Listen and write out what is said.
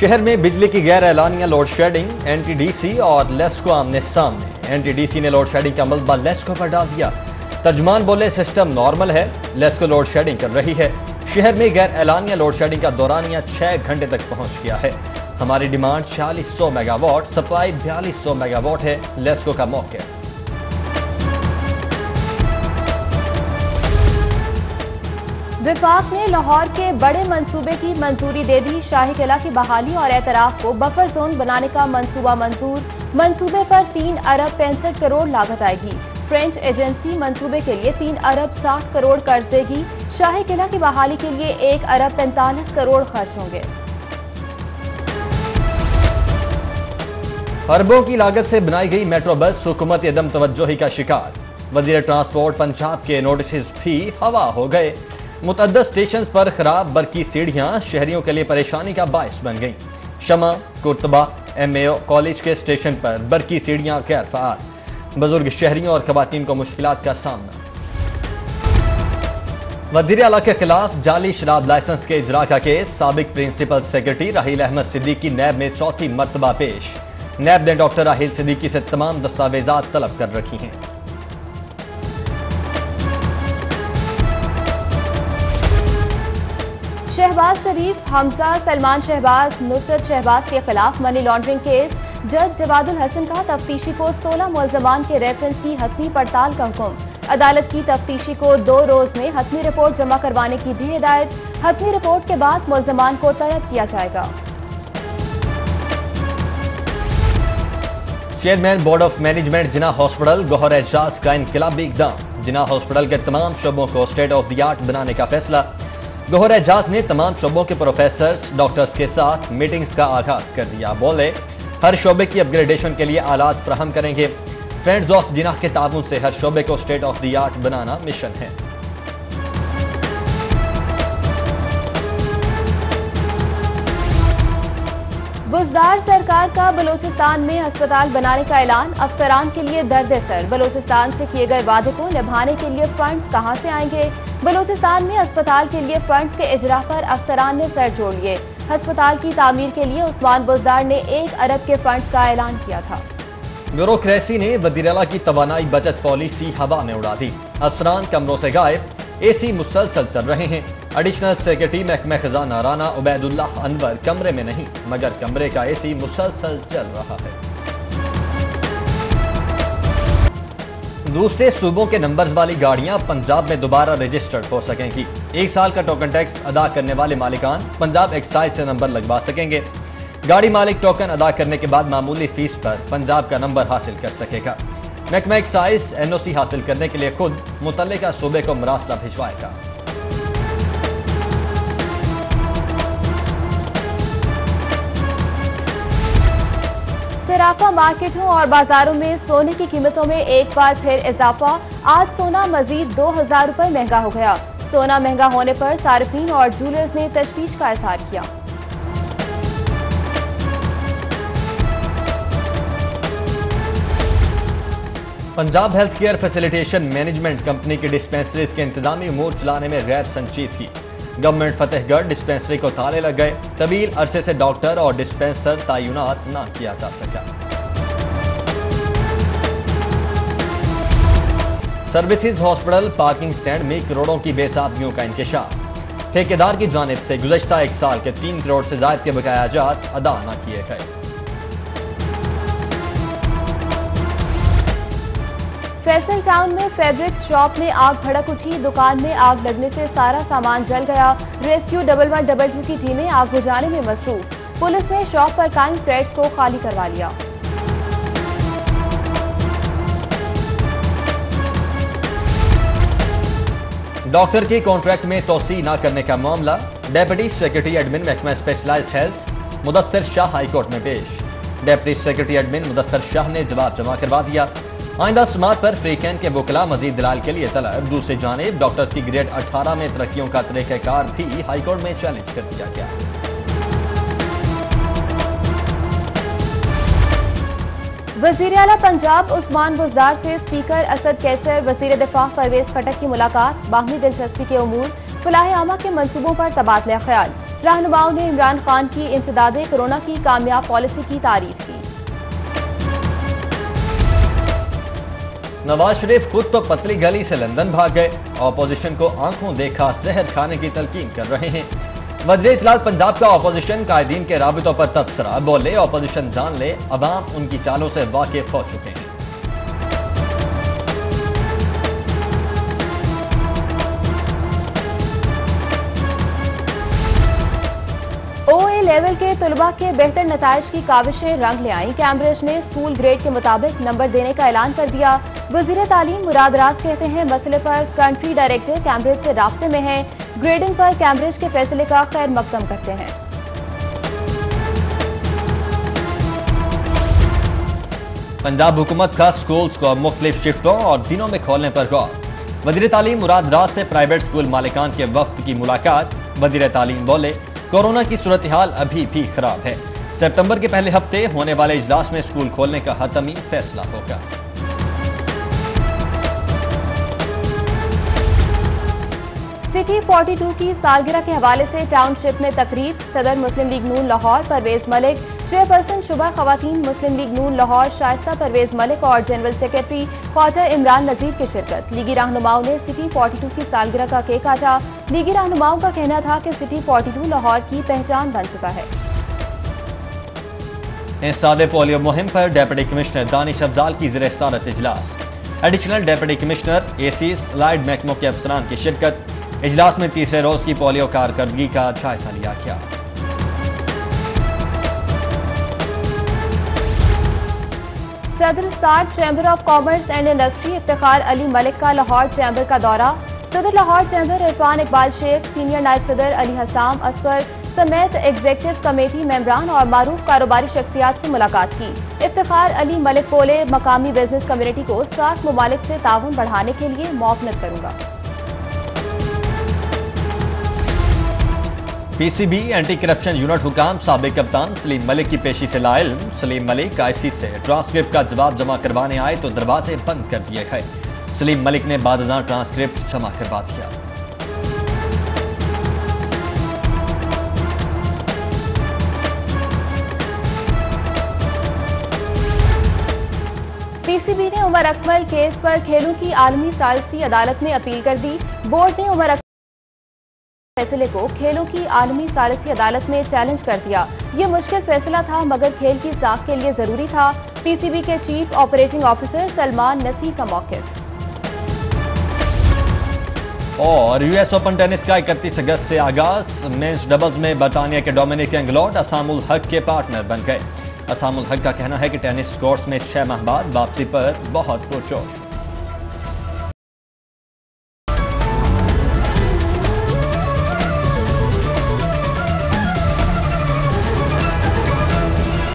शहर में बिजली की गैर एलानिया लोड शेडिंग, एनटीडीसी और लेस्को आमने सामने। एनटीडीसी ने लोड शेडिंग का मलबा लेस्को पर डाल दिया। तर्जुमान बोले सिस्टम नॉर्मल है, लेस्को लोड शेडिंग कर रही है। शहर में गैर एलानिया लोड शेडिंग का दौरानिया 6 घंटे तक पहुंच गया है। हमारी डिमांड 4600 मेगावाट, सप्लाई 4200 मेगावाट है। लेस्को का मौके। विफाक ने लाहौर के बड़े मंसूबे की मंजूरी दे दी। शाही किला की बहाली और एतराफ को बफर जोन बनाने का मंसूबा मंजूर। मंसूबे पर 3 अरब 65 करोड़ लागत आएगी। फ्रेंच एजेंसी मंसूबे के लिए 3 अरब 60 करोड़ कर्ज देगी। शाही किला की बहाली के लिए 1 अरब 45 करोड़ खर्च होंगे। अरबों की लागत से बनाई गई मेट्रो बस हुकूमती अदम तवज्जोही का शिकार। वजीर ट्रांसपोर्ट पंजाब के नोटिस भी हवा हो गए। मुतअद्दिद स्टेशन पर खराब बरकी सीढ़ियां शहरियों के लिए परेशानी का बायस बन गईं। शमा, कुर्तबा, MAO कॉलेज के स्टेशन पर बरकी सीढ़ियां गैर फ़ाल। बुजुर्ग शहरियों और खवातीन को मुश्किलात का सामना। वज़ीर आला के खिलाफ जाली शराब लाइसेंस के इजरा का केस। साबिक प्रिंसिपल सेक्रेटरी राहील अहमद सिद्दीकी नैब में चौथी मरतबा पेश। नैब ने डॉक्टर राहील सिद्दीकी से तमाम दस्तावेजात तलब कर रखी हैं। शहबाज शरीफ, हमजा, सलमान शहबाज, नुसरत शहबाज के खिलाफ मनी लॉन्ड्रिंग केस। जज जवादुल हसन का तफ्तीशी को 16 मुलजमान के रेफरेंस की हतमी पड़ताल का हुक्म। अदालत की तफ्तीशी को 2 रोज में हतमी रिपोर्ट जमा करवाने की भी हिदायत। हतमी रिपोर्ट के बाद मुलजमान को तलब किया जाएगा। Chairman board of management Jinnah hospital Gohar Ejaz का इनकलाबी इक़दाम। जिना हॉस्पिटल के तमाम शोबों को स्टेट ऑफ द आर्ट बनाने का फैसला। गौहर एजाज ने तमाम शोबों के प्रोफेसर्स, डॉक्टर्स के साथ मीटिंग्स का आगाज कर दिया। बोले हर शोबे की अपग्रेडेशन के लिए आलात फ्राहम करेंगे। फ्रेंड्स ऑफ जिना के ताबून से हर शोबे को state of the art banana mission है। बुज़दार सरकार का बलूचिस्तान में अस्पताल बनाने का ऐलान। अफसरान के लिए दर्द सर। बलूचिस्तान से किए गए वादे को निभाने के लिए फंड्स कहां से आएंगे। बलूचिस्तान में अस्पताल के लिए फंड्स के इजरा पर अफसरान ने सर जोड़ लिए। अस्पताल की तामीर के लिए उस्मान बुज़दार ने 1 अरब के फंड्स का ऐलान किया था। ब्यूरोक्रेसी ने वज़ीर आला की तवानाई बचत पॉलिसी हवा में उड़ा दी। अफसरान कमरों से गायब, AC मुसलसल चल रहे हैं। एडिशनल सेक्रेटरी महकमा खजाना राना उबैदुल्लाह अनवर कमरे में नहीं, मगर कमरे का AC मुसलसल चल रहा है। दूसरे सूबों के नंबर्स वाली गाड़ियां पंजाब में दोबारा रजिस्टर्ड हो सकेंगी। 1 साल का टोकन टैक्स अदा करने वाले मालिकान पंजाब एक्साइज से नंबर लगवा सकेंगे। गाड़ी मालिक टोकन अदा करने के बाद मामूली फीस पर पंजाब का नंबर हासिल कर सकेगा। महकमा एक्साइज NOC हासिल करने के लिए खुद मुतल्लिका सूबे को मरासला भिजवाएगा। सराफा मार्केटों और बाजारों में सोने की कीमतों में एक बार फिर इजाफा। आज सोना मजीद 2000 रुपए महंगा हो गया। सोना महंगा होने पर सार्फिन और जूलर्स ने तशवीश का इजहार किया। Punjab health care facilitation management company की डिस्पेंसरीज के इंतजामी उमूर चलाने में गैर संजीदगी। गवर्नमेंट फतेहगढ़ डिस्पेंसरी को ताले लग गए। तवील अरसे से डॉक्टर और डिस्पेंसर तैनात न किया जा सका। सर्विसेज हॉस्पिटल पार्किंग स्टैंड में करोड़ों की बेसाबगियों का इंकशाफ। ठेकेदार की जानिब से गुज़श्ता 1 साल के 3 करोड़ से ज़ायद के बकायाजात अदा न किए गए। फैसल टाउन में फैब्रिक्स शॉप में आग भड़क उठी। दुकान में आग लगने से सारा सामान जल गया। रेस्क्यू 1112 की टीमें आग बुझाने में मसरूफ। पुलिस ने शॉप पर कायम फ्लैट्स को खाली करवा लिया। डॉक्टर के कॉन्ट्रैक्ट में तोसी न करने का मामला। डेप्यूटी सेक्रेटरी एडमिन महकमा specialised health Mudassir Shah high court में पेश। Deputy secretary admin Mudassir Shah ने जवाब जमा करवा दिया। आइंदा समात पर फ्रीकैन के वकला मजीद दलाल के लिए तलब। दूसरी जानिब डॉक्टर्स की ग्रेड 18 में तरक्कियों का तरीक़ाकार भी हाईकोर्ट में चैलेंज कर दिया गया। वज़ीर आला पंजाब उस्मान बुज़दार से स्पीकर असद कैसर, वज़ीर दिफा परवेज खटक की मुलाकात। बाहमी दिलचस्पी के उमूर, फलाह आमा के मंसूबों पर तबादला ख्याल। रहनुमाओं ने इमरान खान की इंसदादे कोरोना की कामयाब पॉलिसी की तारीफ की। नवाज शरीफ खुद तो पतली गली से लंदन भाग गए, ऑपोजिशन को आंखों देखा जहर खाने की तलकीन कर रहे हैं। वज़ीर इत्तलात पंजाब का ऑपोजिशन कायदीन के राबितों पर तबसरा, बोले ऑपोजिशन जान ले अवाम उनकी चालों से वाकिफ हो चुके हैं। OA लेवल के तलबा के बेहतर नताइज की काविशें रंग ले आईं। कैम्ब्रिज ने स्कूल ग्रेड के मुताबिक नंबर देने का ऐलान कर दिया। वज़ीर तालीम मुराद राज कहते हैं मसले पर कंट्री डायरेक्टर कैम्ब्रिज से राब्ते में हैं। ग्रेडिंग पर कैम्ब्रिज के फैसले का खैर मकदम करते हैं। पंजाब हुकूमत का स्कूल्स को मुख्तलिफ शिफ्टों और दिनों में खोलने पर गौर। वज़ीर तालीम मुराद राज से प्राइवेट स्कूल मालिकान के वफ्द की मुलाकात। वज़ीर तालीम बोले कोरोना की सूरत हाल अभी भी खराब है, सितंबर के पहले हफ्ते होने वाले इजलास में स्कूल खोलने का हतमी फैसला होगा। सिटी 42 की सालगिरह के हवाले से टाउनशिप में तकरीब। सदर मुस्लिम लीग नून लाहौर परवेज मलिक, चेयरपर्सन शुबा खवातीन मुस्लिम लीग नून लाहौर शाइस्ता परवेज मलिक और जनरल सेक्रेटरी ख्वाजा इमरान नजीर की शिरकत। लीगी रहनुमाओं ने सिटी 42 की सालगिरह का केक काटा। लीगी रहनुमाओं का कहना था कि सिटी 42 लाहौर की पहचान बन चुका है। सादे पोलियो मुहिम पर डिप्टी कमिश्नर दानिश अफजाल की ज़ेर सदारत इजलास। एडिशनल डिप्टी कमिश्नर एसीज लाइड महकमों के अफसरान की शिरकत। इजलास में तीसरे रोज की पोलियो कारकर्दगी का जायजा लिया गया। सदर साठ chamber of commerce and industry Iftikhar Ali Malik का लाहौर चैम्बर का दौरा। सदर लाहौर चैम्बर इरफान इकबाल शेख, सीनियर नायब सदर अली हसाम असगर समेत एग्जीक्यूटिव कमेटी मेंबरान और मारूफ कारोबारी शख्सियात से मुलाकात की। इफ्तिखार अली मलिक बोले मकामी बिजनेस कम्युनिटी को 60 ममालिक से ताउन बढ़ाने के लिए मुआवनत करूंगा। PCB एंटी करप्शन यूनिट हुकाम साबिक कप्तान सलीम मलिक की पेशी से लाइल। सलीम मलिक IC से ट्रांसक्रिप्ट का जवाब जमा करवाने आए तो दरवाजे बंद कर दिए गए। सलीम मलिक ने बादशाह ट्रांसक्रिप्ट जमा करवा दिया। PCB ने उमर अकमल केस पर खेलों की आलमी सालिसी अदालत में अपील कर दी। बोर्ड ने उमर फैसले को खेलों की आलमी सालिसी अदालत में चैलेंज कर दिया। ये मुश्किल फैसला था मगर खेल की साख के लिए जरूरी था। PCB के chief operating officer Salman Naseer का मौक़िफ़। और US ओपन टेनिस का 31 अगस्त से आगाज। मेंस डबल्स में बरतानिया के डोमिनिक एंगलॉट असामुल हक के पार्टनर बन गए। असामुल हक का कहना है कि टेनिस कोर्ट्स में 6 माह बाद वापसी पर बहुत पुरजोश।